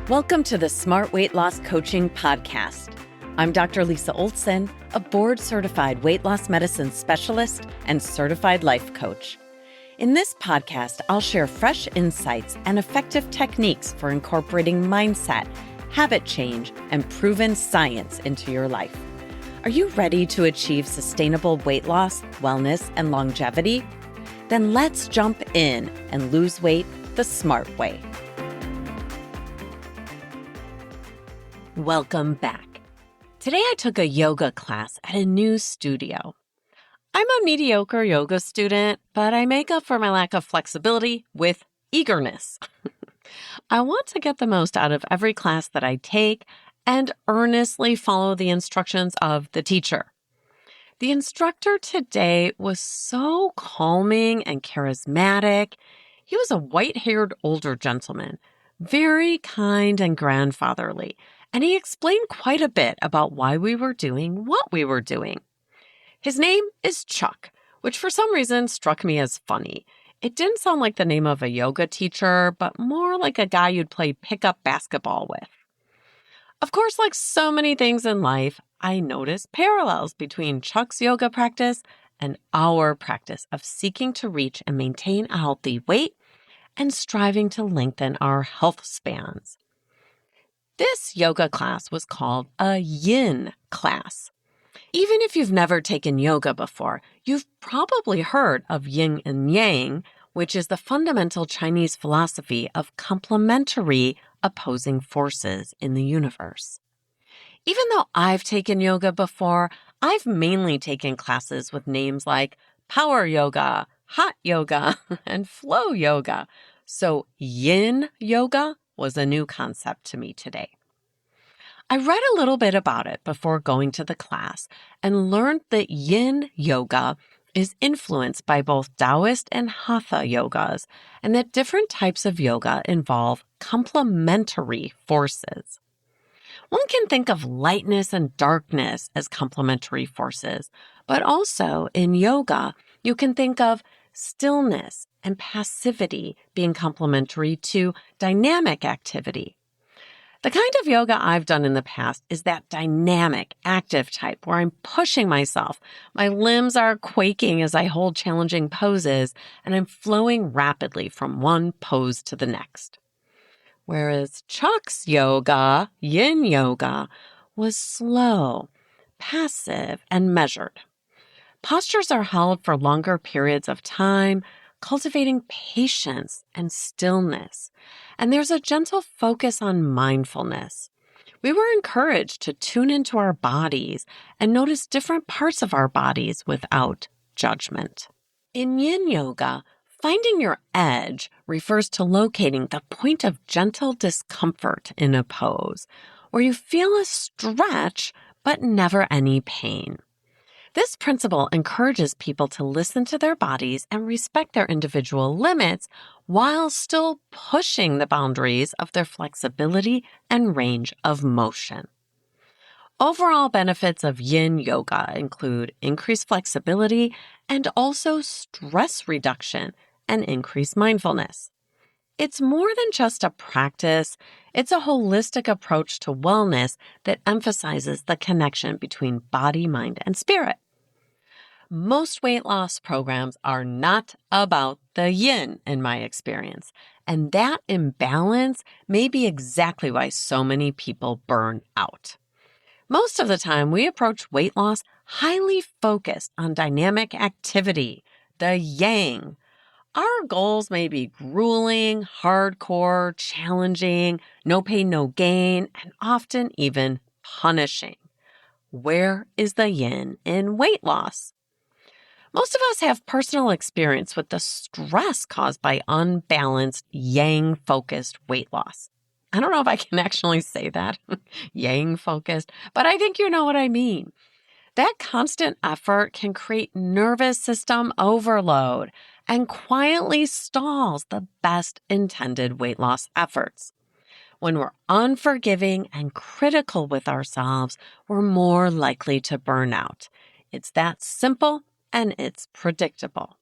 Welcome to the Smart Weight Loss Coaching Podcast. I'm Dr. Lisa Oldson, a board-certified weight loss medicine specialist and certified life coach. In this podcast, I'll share fresh insights and effective techniques for incorporating mindset, habit change, and proven science into your life. Are you ready to achieve sustainable weight loss, wellness, and longevity? Then let's jump in and lose weight the smart way. Welcome back. Today I took a yoga class at a new studio. I'm a mediocre yoga student, but I make up for my lack of flexibility with eagerness. I want to get the most out of every class that I take and earnestly follow the instructions of the teacher. The instructor today was so calming and charismatic. He was a white-haired older gentleman, very kind and grandfatherly, and he explained quite a bit about why we were doing what we were doing. His name is Chuck, which for some reason struck me as funny. It didn't sound like the name of a yoga teacher, but more like a guy you'd play pickup basketball with. Of course, like so many things in life, I noticed parallels between Chuck's yoga practice and our practice of seeking to reach and maintain a healthy weight and striving to lengthen our health spans. This yoga class was called a Yin class. Even if you've never taken yoga before, you've probably heard of Yin and Yang, which is the fundamental Chinese philosophy of complementary opposing forces in the universe. Even though I've taken yoga before, I've mainly taken classes with names like power yoga, hot yoga, and flow yoga. So Yin yoga was a new concept to me today. I read a little bit about it before going to the class and learned that Yin yoga is influenced by both Taoist and Hatha yogas, and that different types of yoga involve complementary forces. One can think of lightness and darkness as complementary forces, but also in yoga, you can think of stillness and passivity being complementary to dynamic activity. The kind of yoga I've done in the past is that dynamic, active type where I'm pushing myself. My limbs are quaking as I hold challenging poses, and I'm flowing rapidly from one pose to the next. Whereas Chuck's yoga, Yin yoga, was slow, passive, and measured. Postures are held for longer periods of time, cultivating patience and stillness. And there's a gentle focus on mindfulness. We were encouraged to tune into our bodies and notice different parts of our bodies without judgment. In Yin yoga, finding your edge refers to locating the point of gentle discomfort in a pose, where you feel a stretch but never any pain. This principle encourages people to listen to their bodies and respect their individual limits while still pushing the boundaries of their flexibility and range of motion. Overall benefits of Yin yoga include increased flexibility and also stress reduction and increased mindfulness. It's more than just a practice. It's a holistic approach to wellness that emphasizes the connection between body, mind, and spirit. Most weight loss programs are not about the yin, in my experience, and that imbalance may be exactly why so many people burn out. Most of the time, we approach weight loss highly focused on dynamic activity, the yang. Our goals may be grueling, hardcore, challenging, no pain, no gain, and often even punishing. Where is the yin in weight loss? Most of us have personal experience with the stress caused by unbalanced, yang-focused weight loss. I don't know if I can actually say that, yang-focused, but I think you know what I mean. That constant effort can create nervous system overload and quietly stalls the best intended weight loss efforts. When we're unforgiving and critical with ourselves, we're more likely to burn out. It's that simple. And it's predictable.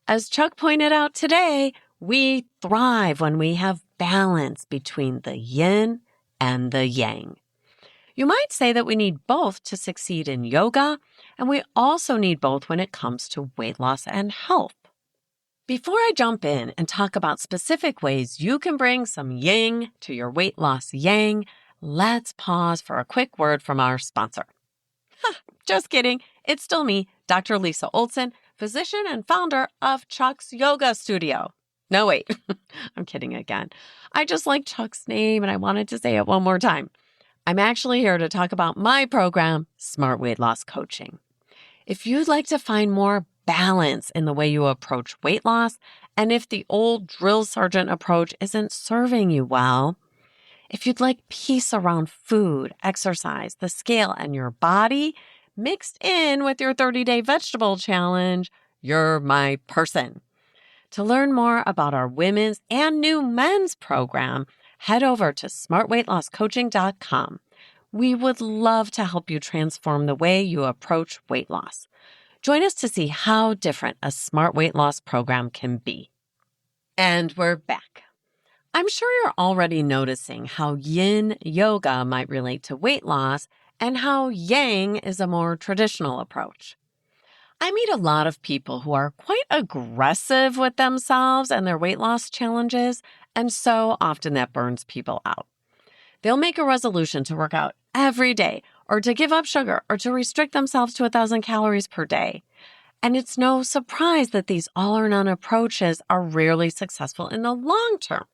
As Chuck pointed out today, we thrive when we have balance between the yin and the yang. You might say that we need both to succeed in yoga, and we also need both when it comes to weight loss and health. Before I jump in and talk about specific ways you can bring some yin to your weight loss yang, let's pause for a quick word from our sponsor. Just kidding. It's still me, Dr. Lisa Oldson, physician and founder of Chuck's Yoga Studio. No, wait, I'm kidding again. I just like Chuck's name and I wanted to say it one more time. I'm actually here to talk about my program, Smart Weight Loss Coaching. If you'd like to find more balance in the way you approach weight loss, and if the old drill sergeant approach isn't serving you well, if you'd like peace around food, exercise, the scale, and your body mixed in with your 30-day vegetable challenge, you're my person. To learn more about our women's and new men's program, head over to smartweightlosscoaching.com. We would love to help you transform the way you approach weight loss. Join us to see how different a smart weight loss program can be. And we're back. I'm sure you're already noticing how yin yoga might relate to weight loss and how yang is a more traditional approach. I meet a lot of people who are quite aggressive with themselves and their weight loss challenges, and so often that burns people out. They'll make a resolution to work out every day, or to give up sugar, or to restrict themselves to 1,000 calories per day. And it's no surprise that these all-or-none approaches are rarely successful in the long term.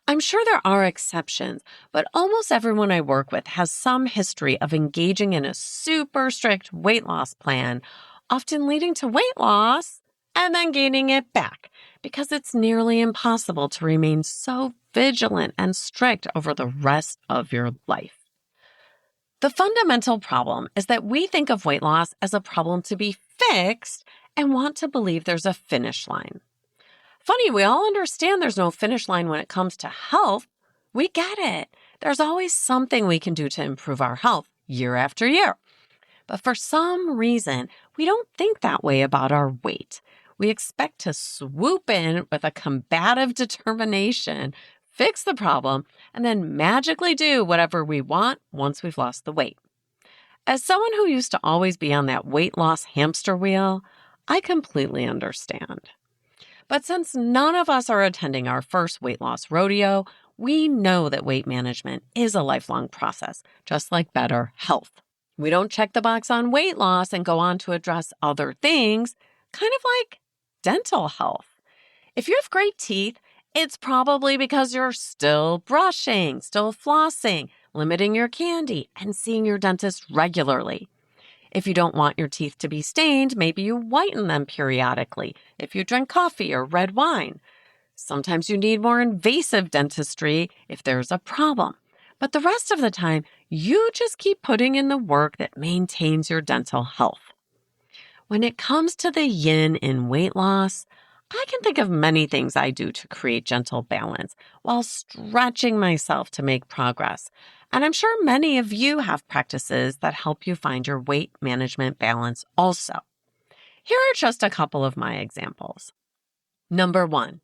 I'm sure there are exceptions, but almost everyone I work with has some history of engaging in a super strict weight loss plan, often leading to weight loss and then gaining it back, because it's nearly impossible to remain so vigilant and strict over the rest of your life. The fundamental problem is that we think of weight loss as a problem to be fixed and want to believe there's a finish line. Funny, we all understand there's no finish line when it comes to health. We get it. There's always something we can do to improve our health year after year. But for some reason, we don't think that way about our weight. We expect to swoop in with a combative determination, fix the problem, and then magically do whatever we want once we've lost the weight. As someone who used to always be on that weight loss hamster wheel, I completely understand. But since none of us are attending our first weight loss rodeo, we know that weight management is a lifelong process, just like better health. We don't check the box on weight loss and go on to address other things, kind of like dental health. If you have great teeth, it's probably because you're still brushing, still flossing, limiting your candy, and seeing your dentist regularly. If you don't want your teeth to be stained, maybe you whiten them periodically if you drink coffee or red wine. Sometimes you need more invasive dentistry if there's a problem. But the rest of the time, you just keep putting in the work that maintains your dental health. When it comes to the yin in weight loss, I can think of many things I do to create gentle balance while stretching myself to make progress. And I'm sure many of you have practices that help you find your weight management balance also. Here are just a couple of my examples. Number 1,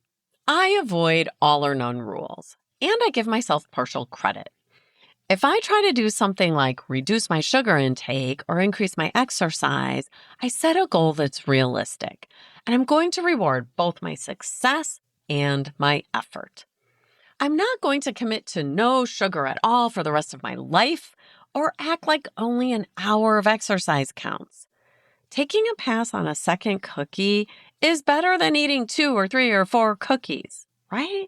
I avoid all or none rules, and I give myself partial credit. If I try to do something like reduce my sugar intake or increase my exercise, I set a goal that's realistic, and I'm going to reward both my success and my effort. I'm not going to commit to no sugar at all for the rest of my life or act like only an hour of exercise counts. Taking a pass on a second cookie is better than eating 2 or 3 or 4 cookies, right?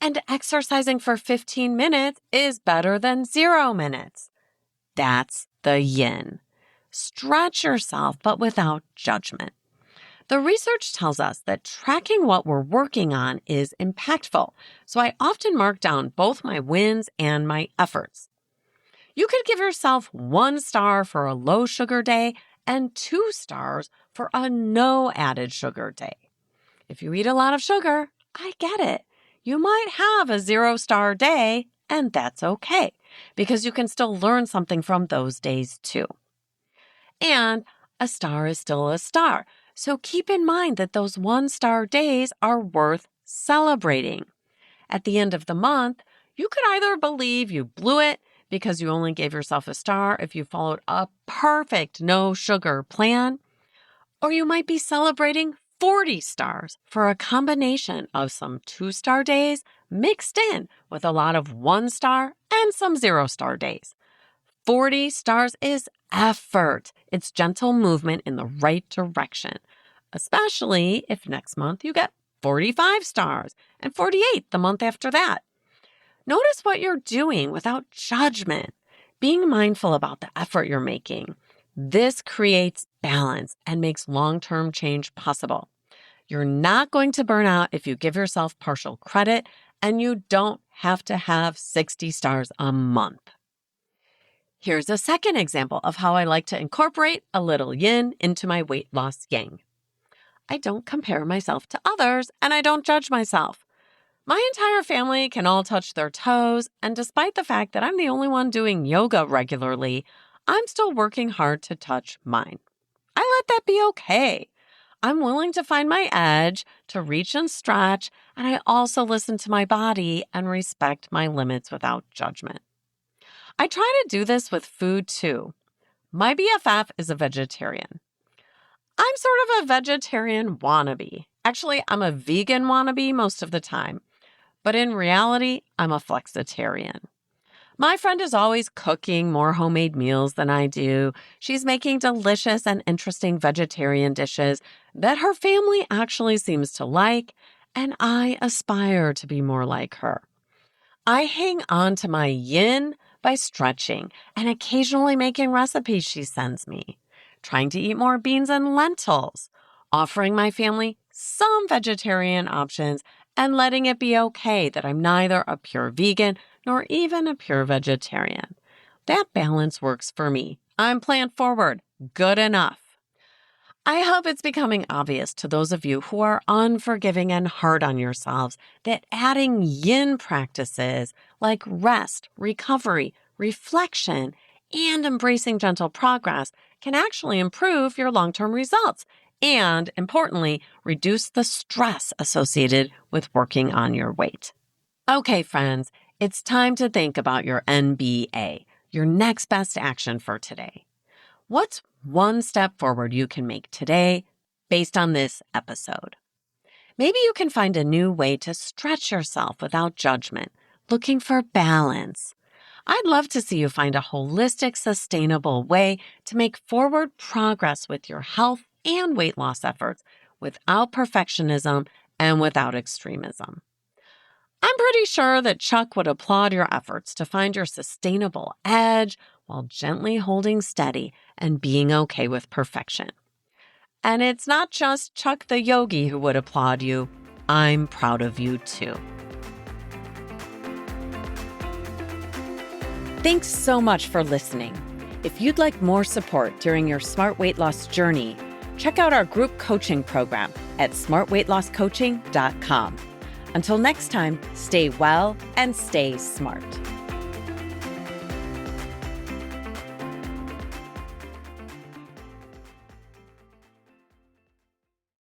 And exercising for 15 minutes is better than 0 minutes. That's the yin. Stretch yourself, but without judgment. The research tells us that tracking what we're working on is impactful, so I often mark down both my wins and my efforts. You could give yourself 1 star for a low sugar day and 2 stars for a no added sugar day. If you eat a lot of sugar, I get it. You might have a 0-star day, and that's okay, because you can still learn something from those days too. And a star is still a star, so keep in mind that those 1-star days are worth celebrating. At the end of the month, you could either believe you blew it because you only gave yourself a star if you followed a perfect no sugar plan, or you might be celebrating 40 stars for a combination of some 2-star days mixed in with a lot of 1-star and some 0-star days. 40 stars is effort. It's gentle movement in the right direction, especially if next month you get 45 stars and 48 the month after that. Notice what you're doing without judgment, being mindful about the effort you're making. This creates balance and makes long-term change possible. You're not going to burn out if you give yourself partial credit, and you don't have to have 60 stars a month. Here's a second example of how I like to incorporate a little yin into my weight loss yang. I don't compare myself to others, and I don't judge myself. My entire family can all touch their toes, and despite the fact that I'm the only one doing yoga regularly, I'm still working hard to touch mine. I let that be okay. I'm willing to find my edge, to reach and stretch, and I also listen to my body and respect my limits without judgment. I try to do this with food too. My BFF is a vegetarian. I'm sort of a vegetarian wannabe. Actually, I'm a vegan wannabe most of the time. But in reality, I'm a flexitarian. My friend is always cooking more homemade meals than I do. She's making delicious and interesting vegetarian dishes that her family actually seems to like, and I aspire to be more like her. I hang on to my yin by stretching and occasionally making recipes she sends me, trying to eat more beans and lentils, offering my family some vegetarian options, and letting it be okay that I'm neither a pure vegan nor even a pure vegetarian. That balance works for me. I'm plant forward. Good enough. I hope it's becoming obvious to those of you who are unforgiving and hard on yourselves that adding yin practices like rest, recovery, reflection, and embracing gentle progress can actually improve your long-term results and, importantly, reduce the stress associated with working on your weight. Okay, friends, it's time to think about your NBA, your next best action for today. What's one step forward you can make today based on this episode? Maybe you can find a new way to stretch yourself without judgment, looking for balance. I'd love to see you find a holistic, sustainable way to make forward progress with your health and weight loss efforts without perfectionism and without extremism. I'm pretty sure that Chuck would applaud your efforts to find your sustainable edge while gently holding steady and being okay with perfection. And it's not just Chuck the yogi who would applaud you. I'm proud of you too. Thanks so much for listening. If you'd like more support during your smart weight loss journey, check out our group coaching program at smartweightlosscoaching.com. Until next time, stay well and stay smart.